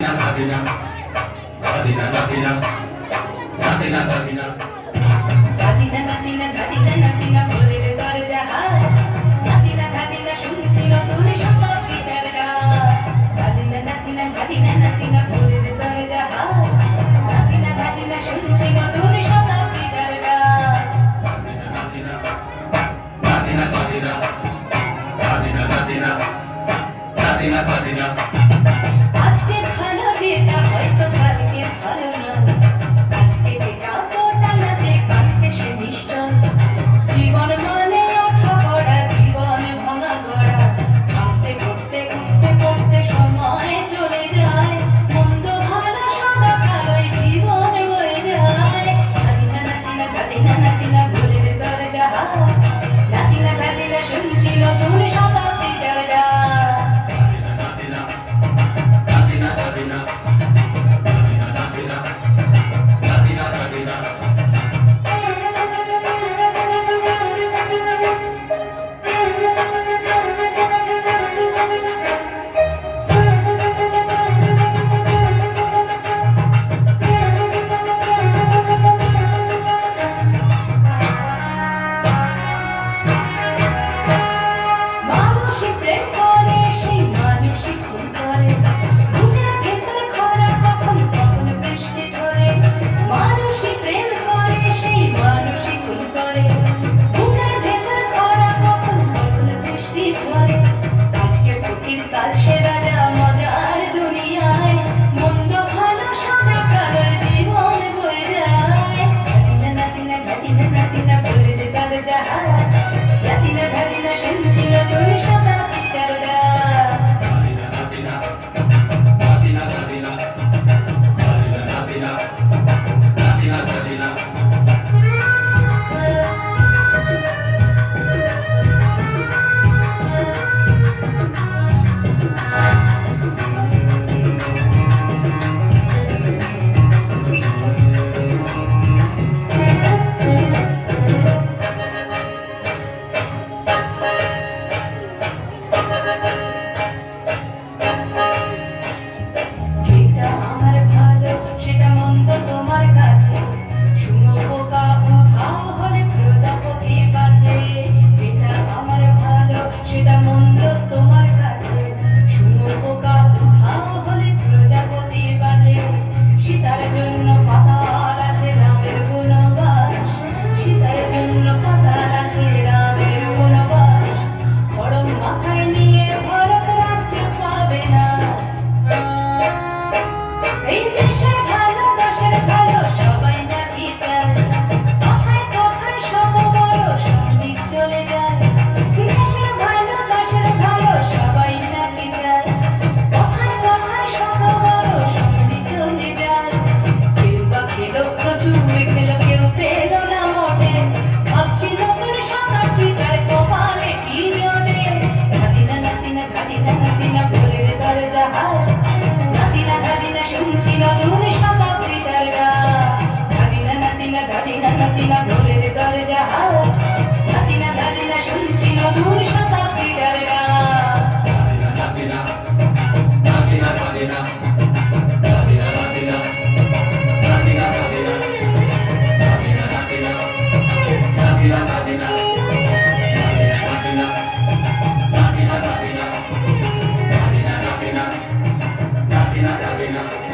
Nadina, Nadina, Nadina, Nadina, Nadina. Nadina, Nadina, Nadina, Nadina, ভোরের দরজা হায়। Nadina, Nadina, শুনছিল দূরে শতাব্দীটার গান। Nadina, Nadina, Nadina, Nadina, ভোরের দরজা হায়। Nadina, Nadina, শুনছিল দূরে শতাব্দীটার গান। Nadina, Nadina, Nadina, Nadina, Nadina, Nadina, Nadina. আজকে ভালো যেটা হয়তো কালকে ভালো নয়। আজকে যেটা ওটাতে কালকে সে নিশ্চয়। জীবন মানে ওঠা পড়া, জীবন ভাঙা গড়া। ভাবতে করতে খুঁজতে পড়তে সময় চলে যায়। মন্দ ভালো সাদা কালোয় জীবন বয়ে যায়। নাতিনা নাতিনা দাদিনা নাতিনা ভোরের দরজা হায়। নাতিনা দাদিনা শুনছিল দূর শতাব্দীটার গান। Nadina, Nadina, Nadina, Nadina, Nadina, Nadina, Nadina. মানুষই প্রেম করে, সেই মানুষই খুন করে। বুকের ভেতর খরা, কখন কখন বৃষ্টি ঝরে। মানুষই প্রেম করে, সেই মানুষই খুন করে। বুকের ভেতর খরা, কখন কখন বৃষ্টি ঝরে। আজকে ফকির কাল সে রাজা, মজার দুনিয়ায়। মন্দ ভালো সাদা কালো জীবন বয়ে যায়। নাতিনা নাতিনা নাতিনা ভোরের দরজা হায়। নাতিনা নাতিনা শুনছিল দূর শতাব্দীটার গান। Nadina, Nadina, Nadina, Nadina, Nadina, Nadina, Nadina, Nadina. যেটা আমার ভালো সেটা মন্দ তোমার কাছে। শুঁয়োপোকা উধাও হলে প্রজাপতি বাঁচে। যেটা আমার ভালো সেটা মন্দ তোমার কাছে। শুঁয়োপোকা উধাও হলে প্রজাপতি বাঁচে। সীতার জন্য পাতাল আছে রামের বনবাস। সীতার জন্য পাতাল আছে রামের বনবাস। খড়ম মাথায় নিয়ে ভারত রাজ্য পাবে না। এই দেশের ভালো দেশের ভালো সবাই নাকি চায়। কথায় কথায় শত বড় সৈনিক চলে যায়। দেশের ভালো দেশের ভালো সবাই নাকি চায়। কথায় কথায় শত বড় সৈনিক চলে যায়। কেউ বা খেলো প্রচুর, খেলো কেউ পেল না মোটে। ভাবছি নতুন শতাব্দীটার কপালে কি জোটে। নাতিনা নাতিনা দাদিনা নাতিনা ভোরের দরজা হায়। নাতিনা দাদিনা শুনছিল দূর শতাব্দীটার গান। নাতিনা নাতিনা দাদিনা নাতিনা ভোরের দরজা হায়। নাতিনা দাদিনা শুনছিল দূর শতাব্দীটার গান। Nadina, Nadina, Nadina, Nadina, Nadina, Nadina, Nadina, Nadina, Nadina, Nadina, Nadina, Nadina, Nadina, Nadina, Nadina, Nadina, Nadina, Nadina, Nadina.